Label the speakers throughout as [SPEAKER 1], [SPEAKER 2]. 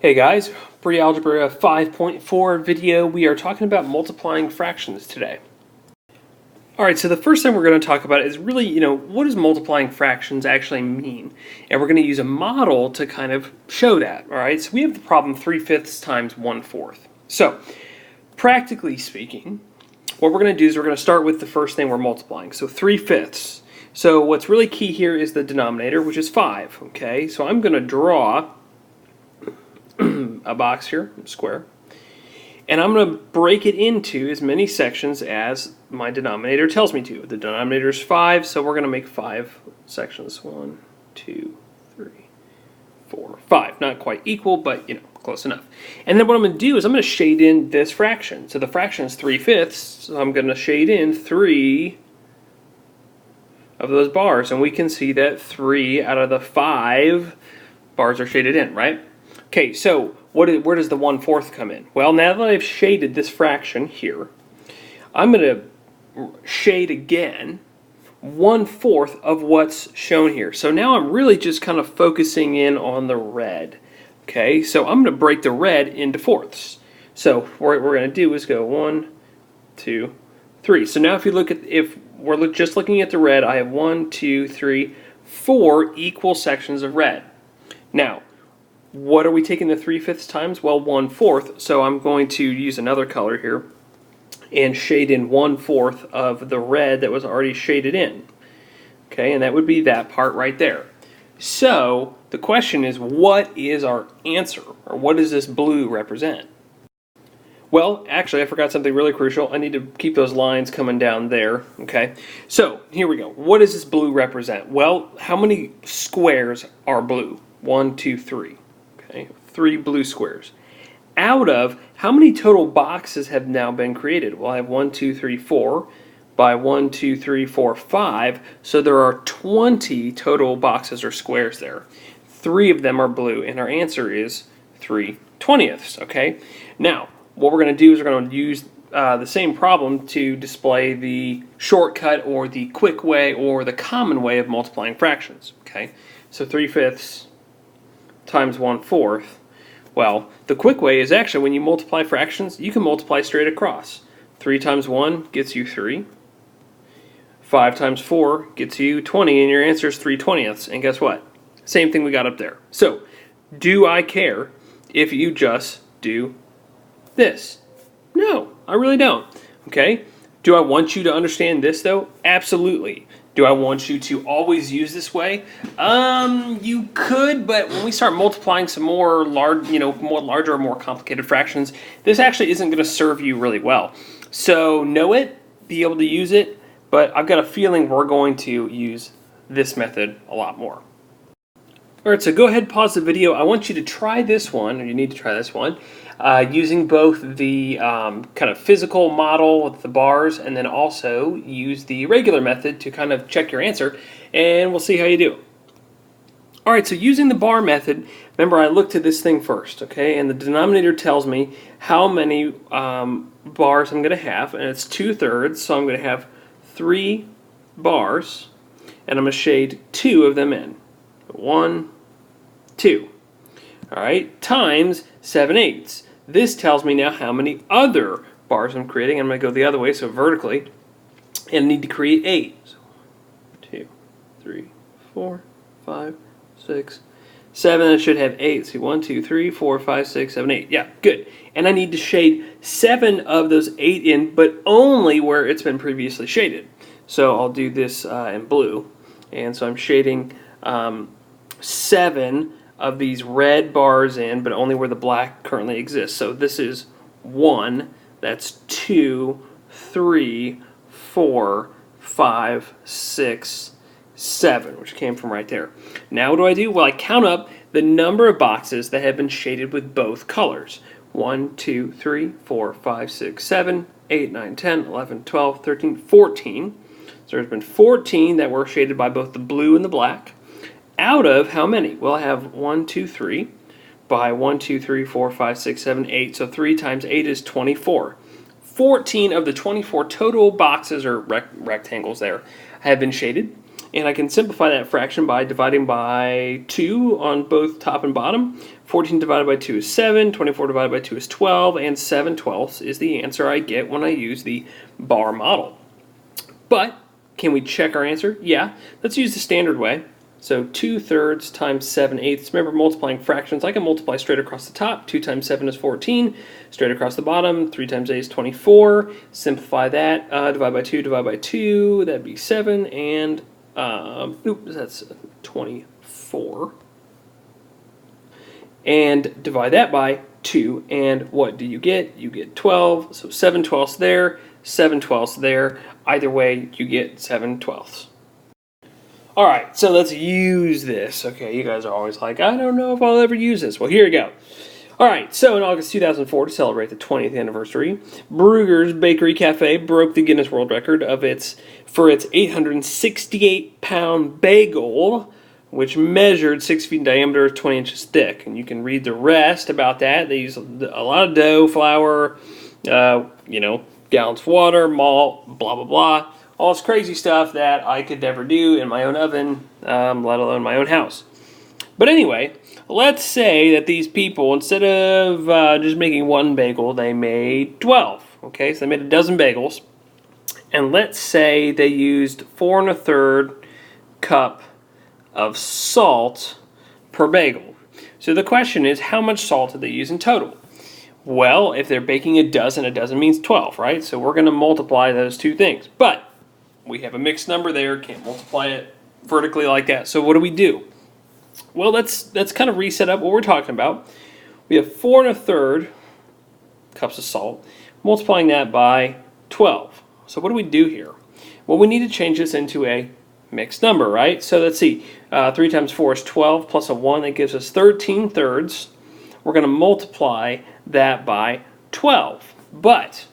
[SPEAKER 1] Hey guys, Pre-algebra 5.4 video. We are talking about multiplying fractions today. Alright, so the first thing we're going to talk about is really, what does multiplying fractions actually mean? And we're going to use a model to kind of show that, alright? So we have the problem 3/5 times 1/4. So, practically speaking, what we're going to do is we're going to start with the first thing we're multiplying. So 3/5. So what's really key here is the denominator, which is 5, okay? So I'm going to draw a box here, a square, and I'm going to break it into as many sections as my denominator tells me to. The denominator is 5, so we're going to make 5 sections. 1, 2, 3, 4, 5. Not quite equal, but close enough. And then what I'm going to do is I'm going to shade in this fraction. So the fraction is 3/5, so I'm going to shade in 3 of those bars, and we can see that 3 out of the 5 bars are shaded in, right? Okay, so where does the 1/4 come in? Well, now that I've shaded this fraction here, I'm going to shade again 1/4 of what's shown here. So now I'm really just kind of focusing in on the red. Okay, so I'm going to break the red into fourths. So what we're going to do is go 1, 2, 3. So now if we're just looking at the red, I have 1, 2, 3, 4 equal sections of red. Now, what are we taking the 3/5 times? Well, 1/4. So I'm going to use another color here and shade in 1/4 of the red that was already shaded in. Okay, and that would be that part right there. So the question is, what is our answer? Or what does this blue represent? Well, actually, I forgot something really crucial. I need to keep those lines coming down there. Okay, so here we go. What does this blue represent? Well, how many squares are blue? 1, 2, 3. 3 blue squares. Out of how many total boxes have now been created? Well, I have 1, 2, 3, 4 by 1, 2, 3, 4, 5. So there are 20 total boxes or squares there. 3 of them are blue, and our answer is 3/20. Okay. Now, what we're going to do is we're going to use the same problem to display the shortcut or the quick way or the common way of multiplying fractions. Okay. So 3/5 times 1/4. Well, the quick way is actually when you multiply fractions, you can multiply straight across. 3 times 1 gets you 3. 5 times 4 gets you 20, and your answer is 3/20. And guess what? Same thing we got up there. So, do I care if you just do this? No, I really don't. Okay? Do I want you to understand this, though? Absolutely. Do I want you to always use this way? You could, but when we start multiplying some more larger, more complicated fractions, this actually isn't going to serve you really well. So know it, be able to use it, but I've got a feeling we're going to use this method a lot more. Alright, so go ahead, pause the video. I want you to try this one, or you need to try this one, using both the kind of physical model with the bars and then also use the regular method to kind of check your answer, and we'll see how you do. Alright, so using the bar method, remember I looked at this thing first, okay, and the denominator tells me how many bars I'm going to have, and it's 2/3, so I'm going to have 3 bars, and I'm going to shade 2 of them in. 1, 2. Alright, times 7/8. This tells me now how many other bars I'm creating. I'm going to go the other way, so vertically, and I need to create 8. So 1, 2, 3, 4, 5, 6, 7. I should have 8. See, 1, 2, 3, 4, 5, 6, 7, 8. Yeah, good. And I need to shade 7 of those 8 in, but only where it's been previously shaded. So I'll do this in blue. And so I'm shading 7 of these red bars in, but only where the black currently exists. So this is 1, that's 2, 3, 4, 5, 6, 7, which came from right there. Now what do I do? Well, I count up the number of boxes that have been shaded with both colors. 1, 2, 3, 4, 5, 6, 7, 8, 9, 10, 11, 12, 13, 14. So there's been 14 that were shaded by both the blue and the black. Out of how many? Well, I have 1, 2, 3 by 1, 2, 3, 4, 5, 6, 7, 8. So 3 times 8 is 24. 14 of the 24 total boxes or rectangles there have been shaded. And I can simplify that fraction by dividing by 2 on both top and bottom. 14 divided by 2 is 7, 24 divided by 2 is 12, and 7/12 is the answer I get when I use the bar model. But can we check our answer? Yeah. Let's use the standard way. So 2/3 times 7/8. Remember, multiplying fractions, I can multiply straight across the top. 2 times 7 is 14. Straight across the bottom, 3 times 8 is 24. Simplify that. Divide by 2, divide by 2. That'd be 7. And, that's 24. And divide that by 2. And what do you get? You get 12. So 7/12 there, 7/12 there. Either way, you get 7/12. All right, so let's use this. Okay, you guys are always like, I don't know if I'll ever use this. Well, here we go. All right, so in August 2004, to celebrate the 20th anniversary, Brugger's Bakery Cafe broke the Guinness World Record for its 868-pound bagel, which measured 6 feet in diameter, 20 inches thick. And you can read the rest about that. They use a lot of dough, flour, gallons of water, malt, blah, blah, blah. All this crazy stuff that I could never do in my own oven, let alone my own house. But anyway, let's say that these people, instead of just making one bagel, they made 12. Okay, so they made a dozen bagels. And let's say they used 4 1/3 cup of salt per bagel. So the question is, how much salt did they use in total? Well, if they're baking a dozen means 12, right? So we're going to multiply those two things. But we have a mixed number there, can't multiply it vertically like that. So what do? Well, let's kind of reset up what we're talking about. We have 4 1/3 cups of salt, multiplying that by 12. So what do we do here? Well, we need to change this into a mixed number, right? So let's see, 3 times 4 is 12 plus a 1, that gives us 13/3. We're going to multiply that by 12. But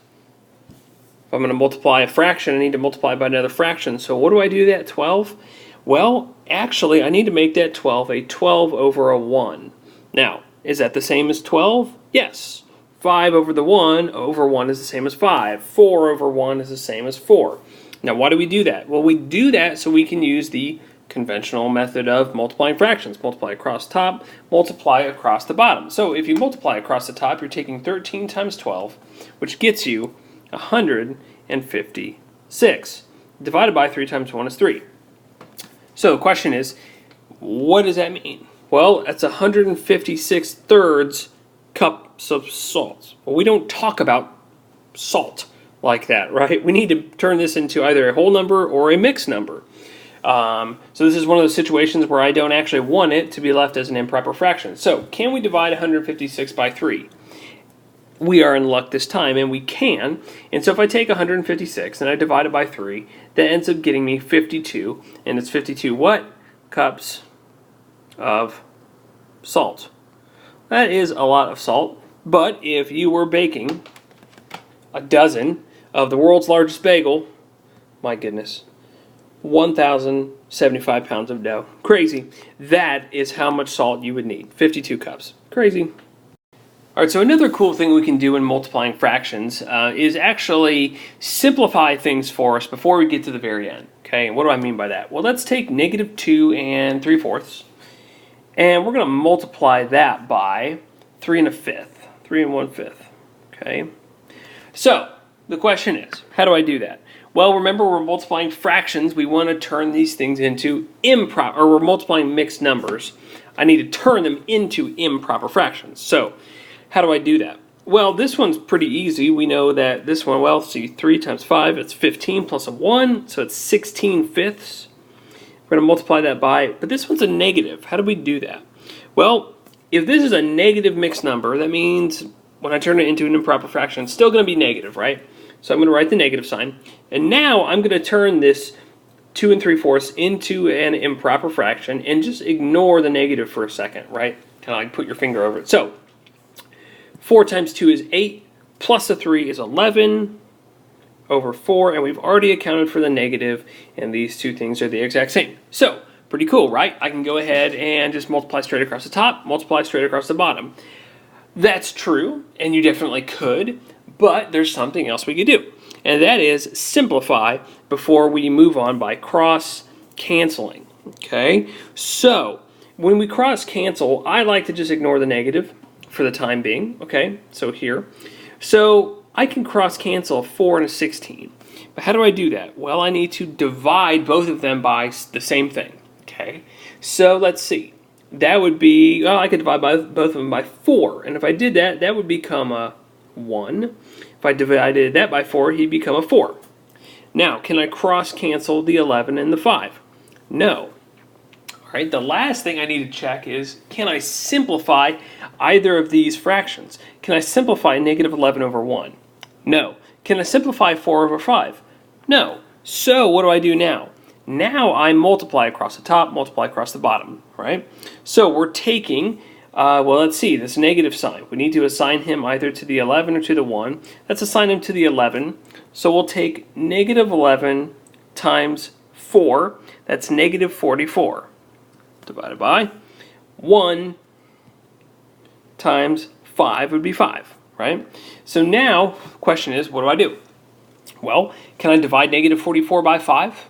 [SPEAKER 1] if I'm going to multiply a fraction, I need to multiply by another fraction. So what do I do that 12? Well, actually, I need to make that 12 a 12 over a 1. Now, is that the same as 12? Yes. 5 over the 1 over 1 is the same as 5. 4 over 1 is the same as 4. Now, why do we do that? Well, we do that so we can use the conventional method of multiplying fractions. Multiply across the top, multiply across the bottom. So if you multiply across the top, you're taking 13 times 12, which gets you 156. Divided by 3 times 1 is 3. So the question is, what does that mean? Well, that's 156 thirds cups of salt. Well, we don't talk about salt like that, right? We need to turn this into either a whole number or a mixed number. So this is one of those situations where I don't actually want it to be left as an improper fraction. So can we divide 156 by 3? We are in luck this time, and we can. And so if I take 156 and I divide it by 3, that ends up getting me 52. And it's 52 what? Cups of salt. That is a lot of salt. But if you were baking a dozen of the world's largest bagel, my goodness, 1,075 pounds of dough. Crazy. That is how much salt you would need. 52 cups. Crazy. All right, so another cool thing we can do in multiplying fractions is actually simplify things for us before we get to the very end. Okay, and what do I mean by that? Well, let's take -2 3/4, and we're going to multiply that by 3 1/5. 3 1/5. Okay, so the question is, how do I do that? Well, remember, we're multiplying fractions. We want to turn these things into improper, or we're multiplying mixed numbers. I need to turn them into improper fractions. So how do I do that? Well, this one's pretty easy. We know that this one, well, see, 3 times 5, it's 15 plus a 1, so it's 16/5. We're going to multiply that by, but this one's a negative. How do we do that? Well, if this is a negative mixed number, that means when I turn it into an improper fraction, it's still going to be negative, right? So I'm going to write the negative sign. And now I'm going to turn this 2 3/4 into an improper fraction and just ignore the negative for a second, right? Kind of like put your finger over it. So 4 times 2 is 8, plus a 3 is 11 over 4, and we've already accounted for the negative, and these two things are the exact same. So, pretty cool, right? I can go ahead and just multiply straight across the top, multiply straight across the bottom. That's true, and you definitely could, but there's something else we could do, and that is simplify before we move on by cross-canceling, okay? So, when we cross cancel, I like to just ignore the negative for the time being. Okay, so here. So I can cross cancel a 4 and a 16. But how do I do that? Well, I need to divide both of them by the same thing. Okay, so let's see. That would be, well, I could divide both of them by 4. And if I did that, that would become a 1. If I divided that by 4, he'd become a 4. Now, can I cross cancel the 11 and the 5? No. All right, the last thing I need to check is, can I simplify either of these fractions? Can I simplify negative 11 over 1? No. Can I simplify 4 over 5? No. So what do I do now? Now I multiply across the top, multiply across the bottom, right? So we're taking, well, let's see, this negative sign. We need to assign him either to the 11 or to the 1. Let's assign him to the 11. So we'll take negative 11 times 4. That's negative 44. Divided by 1 times 5 would be 5, right? So now, the question is, what do I do? Well, can I divide negative 44 by 5?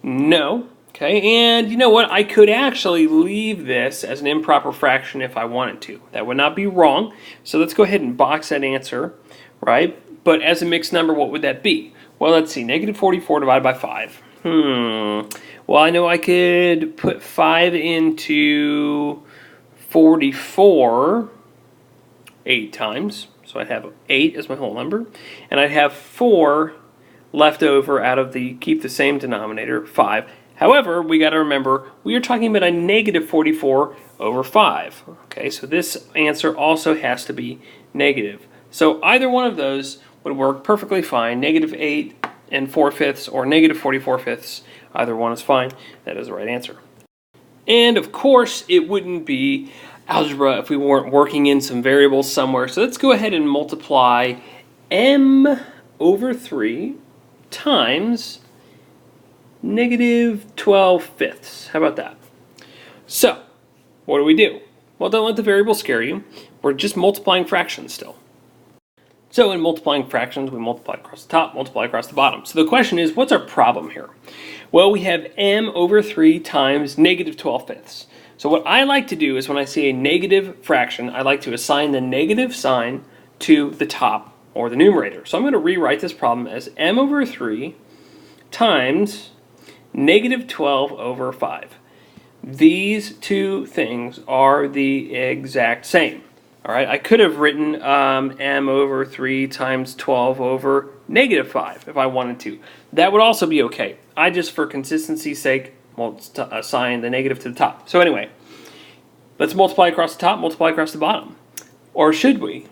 [SPEAKER 1] No. Okay, and you know what? I could actually leave this as an improper fraction if I wanted to. That would not be wrong. So let's go ahead and box that answer, right? But as a mixed number, what would that be? Well, let's see. Negative 44 divided by 5. Well, I know I could put 5 into 44 8 times. So I'd have 8 as my whole number. And I'd have 4 left over out of the keep the same denominator, 5. However, we got to remember, we are talking about a negative 44 over 5. Okay, so this answer also has to be negative. So either one of those would work perfectly fine. Negative 8 and 4/5 or negative 44/5. Either one is fine. That is the right answer. And of course, it wouldn't be algebra if we weren't working in some variables somewhere. So let's go ahead and multiply m over 3 times negative 12/5. How about that? So, what do? Well, don't let the variable scare you. We're just multiplying fractions still. So in multiplying fractions, we multiply across the top, multiply across the bottom. So the question is, what's our problem here? Well, we have m over 3 times negative 12/5. So what I like to do is when I see a negative fraction, I like to assign the negative sign to the top or the numerator. So I'm going to rewrite this problem as m over 3 times negative 12 over 5. These two things are the exact same. All right, I could have written m over 3 times 12 over negative 5 if I wanted to. That would also be okay. I just, for consistency's sake, will assign the negative to the top. So anyway, let's multiply across the top, multiply across the bottom. Or should we?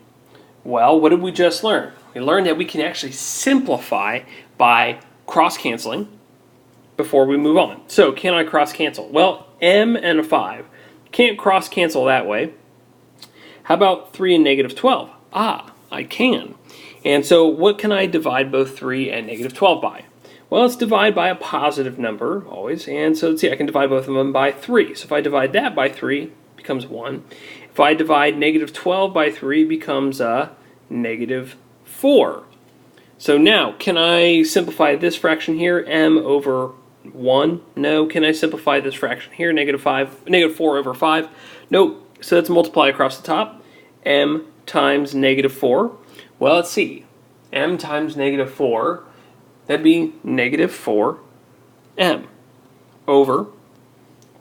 [SPEAKER 1] Well, what did we just learn? We learned that we can actually simplify by cross-canceling before we move on. So can I cross-cancel? Well, m and a 5. Can't cross-cancel that way. How about 3 and negative 12? Ah, I can. And so what can I divide both 3 and negative 12 by? Well, let's divide by a positive number, always. And so let's see, I can divide both of them by 3. So if I divide that by 3, it becomes 1. If I divide negative 12 by 3, it becomes negative 4. So now, can I simplify this fraction here, m over 1? No. Can I simplify this fraction here, negative 4 over 5? Nope. So let's multiply across the top. M times negative 4. Well, let's see. M times negative 4, that'd be negative 4m over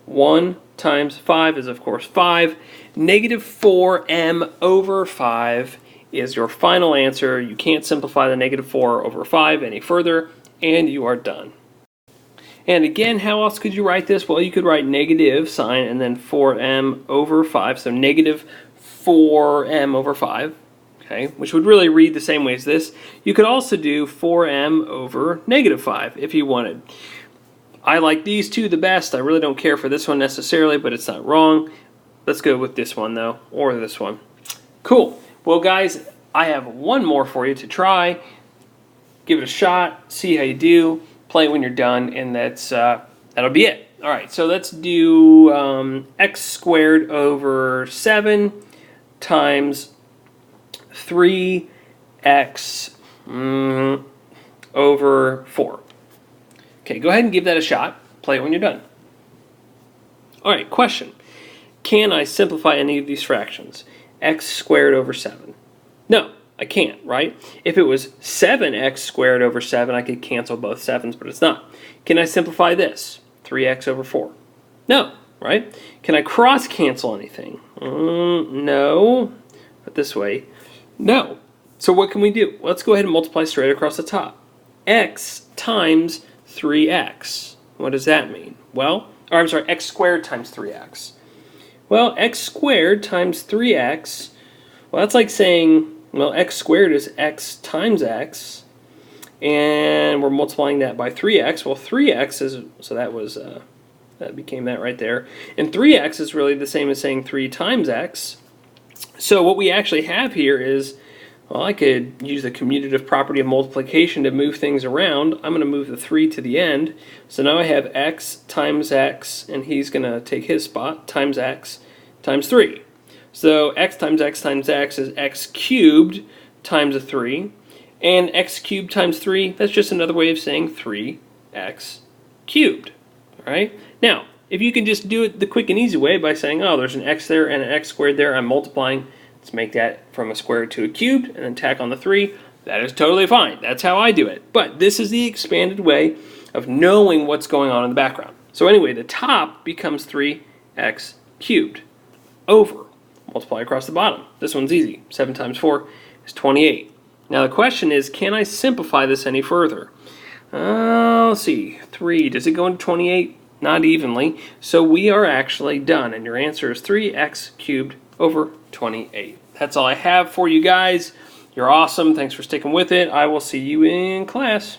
[SPEAKER 1] 1 times 5 is, of course, 5. Negative 4m over 5 is your final answer. You can't simplify the negative 4 over 5 any further, and you are done. And again, how else could you write this? Well, you could write negative sign and then 4m over 5, so negative 4m over 5, okay, which would really read the same way as this. You could also do 4m over negative 5 if you wanted. I like these two the best. I really don't care for this one necessarily, but it's not wrong. Let's go with this one, though, or this one. Cool. Well, guys, I have one more for you to try. Give it a shot, see how you do. Play it when you're done, and that'll be it. All right, so let's do x squared over 7 times 3x over 4. Okay, go ahead and give that a shot. Play it when you're done. All right, question. can I simplify any of these fractions? X squared over 7. No, I can't, right? If it was 7x squared over 7, I could cancel both 7's, but it's not. Can I simplify this? 3x over 4. No, right? Can I cross cancel anything? No. But this way, no. So what can we do? Let's go ahead and multiply straight across the top. X times 3x. What does that mean? Well, or I'm sorry, x squared times 3x. Well, x squared times 3x, well, that's like saying, well, x squared is x times x, and we're multiplying that by 3x. Well, 3x is, so that was, that became that right there. And 3x is really the same as saying 3 times x. So what we actually have here is, well, I could use the commutative property of multiplication to move things around. I'm going to move the 3 to the end. So now I have x times x, and he's going to take his spot, times x times 3. So x times x times x is x cubed times a 3. And x cubed times 3, that's just another way of saying 3x cubed. All right? Now, if you can just do it the quick and easy way by saying, oh, there's an x there and an x squared there, I'm multiplying. Let's make that from a squared to a cubed and then tack on the 3. That is totally fine. That's how I do it. But this is the expanded way of knowing what's going on in the background. So anyway, the top becomes 3x cubed over. Multiply across the bottom. This one's easy. 7 times 4 is 28. Now the question is, can I simplify this any further? Let's see. 3. Does it go into 28? Not evenly. So we are actually done. And your answer is 3x cubed over 28. That's all I have for you guys. You're awesome. Thanks for sticking with it. I will see you in class.